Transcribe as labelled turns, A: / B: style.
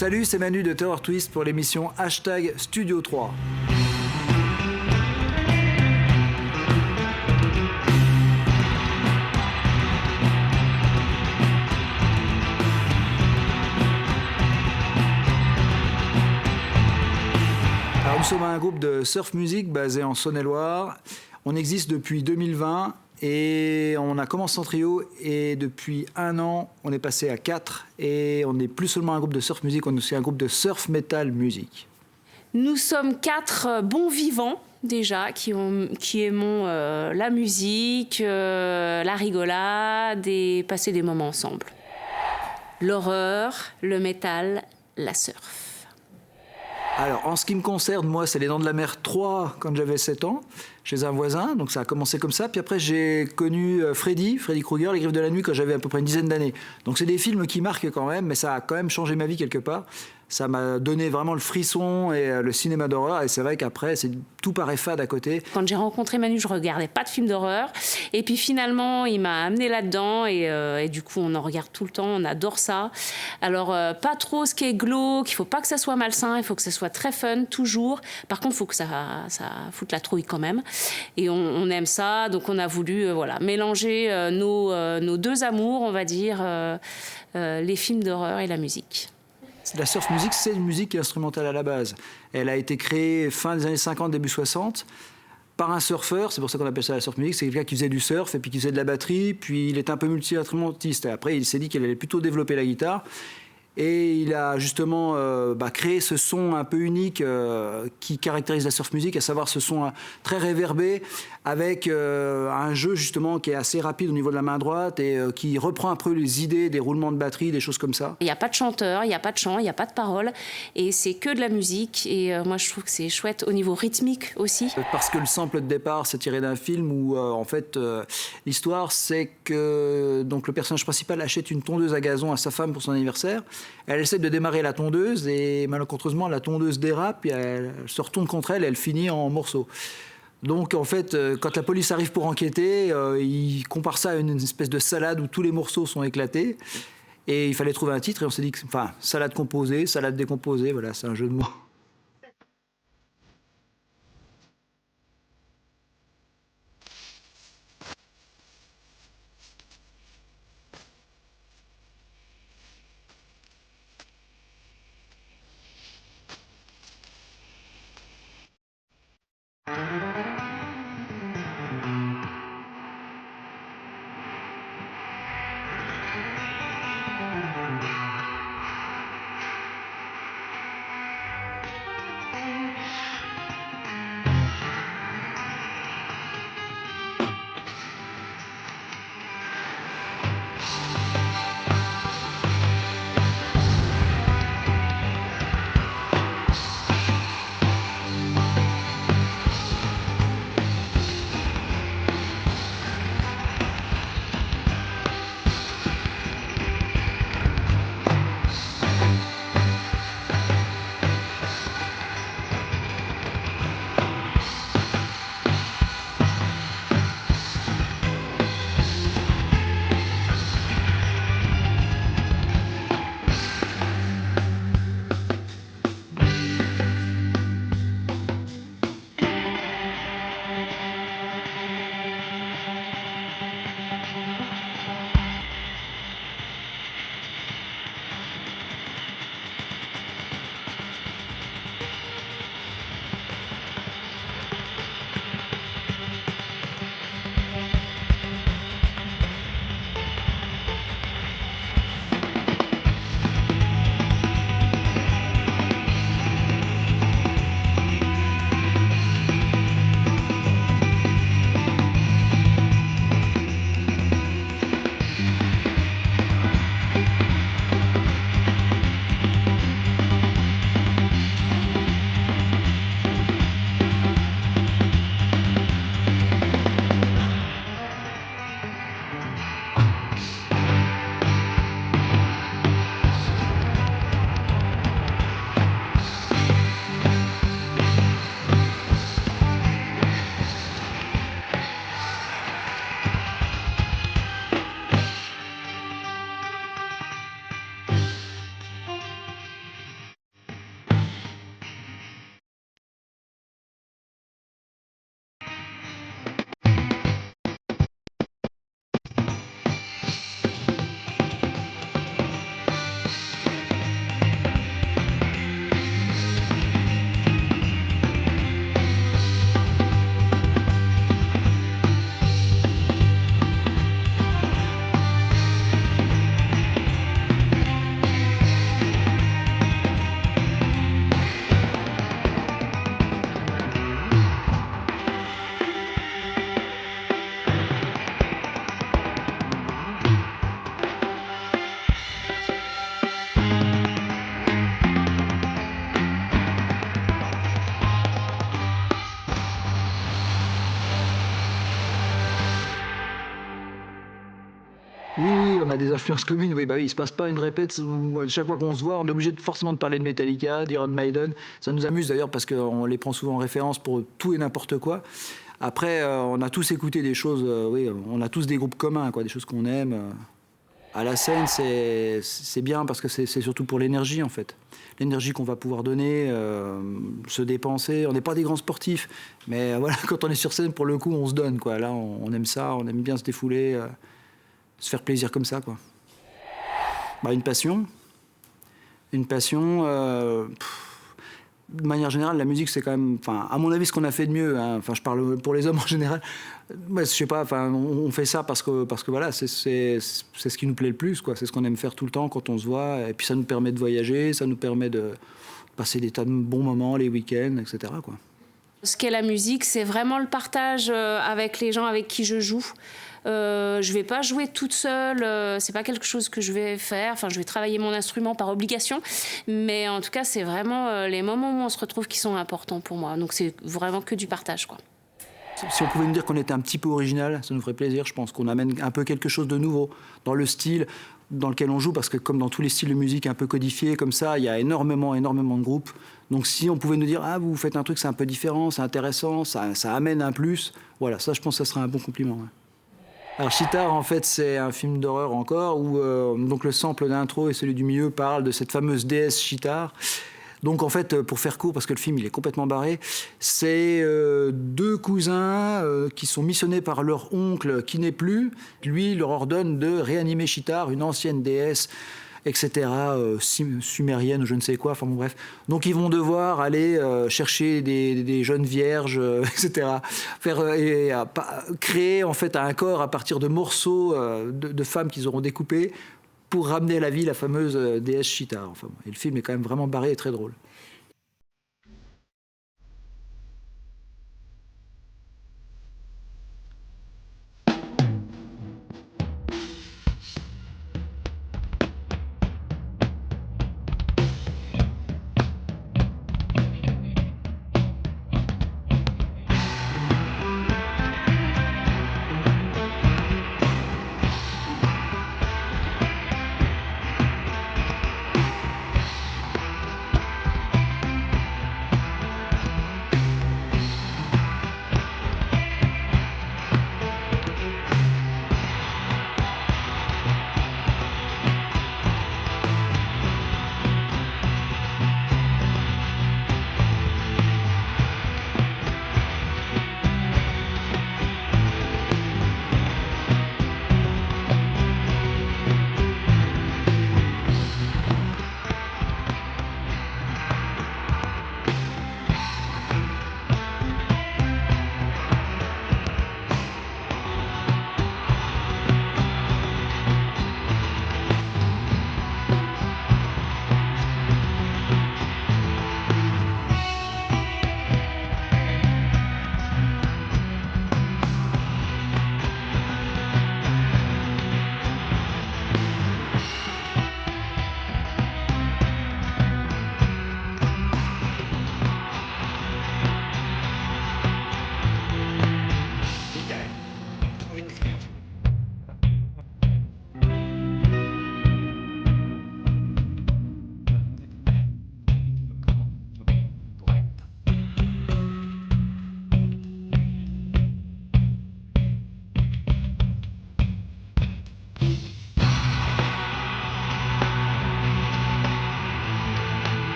A: Salut, c'est Manu de Terreur Twist pour l'émission #Studio 3. Alors, nous sommes un groupe de surf musique basé en Saône-et-Loire. On existe depuis 2020 et on a commencé en trio et depuis 1 an, on est passé à 4 et on n'est plus seulement un groupe de surf musique, on est aussi un groupe de surf metal musique.
B: Nous sommes 4 bons vivants déjà qui aimons la musique, la rigolade et passer des moments ensemble. L'horreur, le métal, la surf.
A: Alors, en ce qui me concerne, moi, c'est Les Dents de la Mer 3 quand j'avais 7 ans, chez un voisin, donc ça a commencé comme ça. Puis après, j'ai connu Freddy Krueger, Les Griffes de la Nuit, quand j'avais à peu près une dizaine d'années. Donc c'est des films qui marquent quand même, mais ça a quand même changé ma vie quelque part. Ça m'a donné vraiment le frisson et le cinéma d'horreur. Et c'est vrai qu'après, tout paraît fade à côté.
B: Quand j'ai rencontré Manu, je ne regardais pas de films d'horreur. Et puis finalement, il m'a amené là-dedans. Et du coup, on en regarde tout le temps. On adore ça. Alors, pas trop ce qui est glauque. Il ne faut pas que ça soit malsain. Il faut que ça soit très fun, toujours. Par contre, il faut que ça foute la trouille quand même. Et on aime ça. Donc, on a voulu mélanger nos deux amours, on va dire, les films d'horreur et la musique.
A: La surf musique, c'est une musique instrumentale à la base. Elle a été créée fin des années 50, début 60, par un surfeur. C'est pour ça qu'on appelle ça la surf musique. C'est quelqu'un qui faisait du surf et puis qui faisait de la batterie. Puis il était un peu multi-instrumentiste. Et après, il s'est dit qu'il allait plutôt développer la guitare. Et il a justement créé ce son un peu unique qui caractérise la surf musique, à savoir ce son très réverbé, avec un jeu justement qui est assez rapide au niveau de la main droite et qui reprend un peu les idées des roulements de batterie, des choses comme ça.
B: Il n'y a pas de chanteur, il n'y a pas de chant, il n'y a pas de paroles, et c'est que de la musique. Et moi, je trouve que c'est chouette au niveau rythmique aussi.
A: Parce que le sample de départ, c'est tiré d'un film où, en fait, l'histoire, c'est que donc, le personnage principal achète une tondeuse à gazon à sa femme pour son anniversaire. Elle essaie de démarrer la tondeuse et malencontreusement, la tondeuse dérape et elle se retourne contre elle et elle finit en morceaux. Donc, en fait, quand la police arrive pour enquêter, il compare ça à une espèce de salade où tous les morceaux sont éclatés. Et il fallait trouver un titre et on s'est dit que, salade composée, salade décomposée, voilà, c'est un jeu de mots. des influences communes. Oui, bah oui, il se passe pas une répète où chaque fois qu'on se voit, on est obligé forcément de parler de Metallica, d'Iron Maiden. Ça nous amuse d'ailleurs parce qu'on les prend souvent en référence pour tout et n'importe quoi. Après, on a tous écouté des choses, oui, on a tous des groupes communs, quoi, des choses qu'on aime. À la scène, c'est bien parce que c'est surtout pour l'énergie, en fait. L'énergie qu'on va pouvoir donner, se dépenser. On n'est pas des grands sportifs, mais voilà, quand on est sur scène, pour le coup, on se donne, quoi. Là, on aime ça, on aime bien se défouler, se faire plaisir comme ça, quoi. Bah, une passion. Une passion... de manière générale, la musique, c'est quand même, enfin, à mon avis, ce qu'on a fait de mieux. Hein. Enfin, je parle pour les hommes en général. Ouais, je sais pas. Enfin, on fait ça parce que voilà, c'est ce qui nous plaît le plus, quoi. C'est ce qu'on aime faire tout le temps quand on se voit. Et puis, ça nous permet de voyager, ça nous permet de passer des tas de bons moments, les week-ends, etc., quoi.
B: Ce qu'est la musique, c'est vraiment le partage avec les gens avec qui je joue. Je vais pas jouer toute seule, c'est pas quelque chose que je vais faire. Enfin, je vais travailler mon instrument par obligation, mais en tout cas, c'est vraiment les moments où on se retrouve qui sont importants pour moi. Donc, c'est vraiment que du partage, quoi.
A: Si on pouvait nous dire qu'on était un petit peu original, ça nous ferait plaisir. Je pense qu'on amène un peu quelque chose de nouveau dans le style dans lequel on joue, parce que comme dans tous les styles de musique un peu codifiés comme ça, il y a énormément de groupes. Donc si on pouvait nous dire « Ah, vous faites un truc, c'est un peu différent, c'est intéressant, ça amène un plus », voilà, ça, je pense que ça serait un bon compliment. Ouais. Alors, Chitar, en fait, c'est un film d'horreur encore, où donc le sample d'intro et celui du milieu parlent de cette fameuse déesse Chitar. Donc, en fait, pour faire court, parce que le film, il est complètement barré, c'est deux cousins qui sont missionnés par leur oncle qui n'est plus. Lui, leur ordonne de réanimer Chitar, une ancienne déesse, etc., sumérienne ou je ne sais quoi, enfin bon bref. Donc ils vont devoir aller chercher des jeunes vierges, etc., créer en fait un corps à partir de morceaux de femmes qu'ils auront découpés pour ramener à la vie la fameuse déesse Chitar. Enfin, bon. Et le film est quand même vraiment barré et très drôle.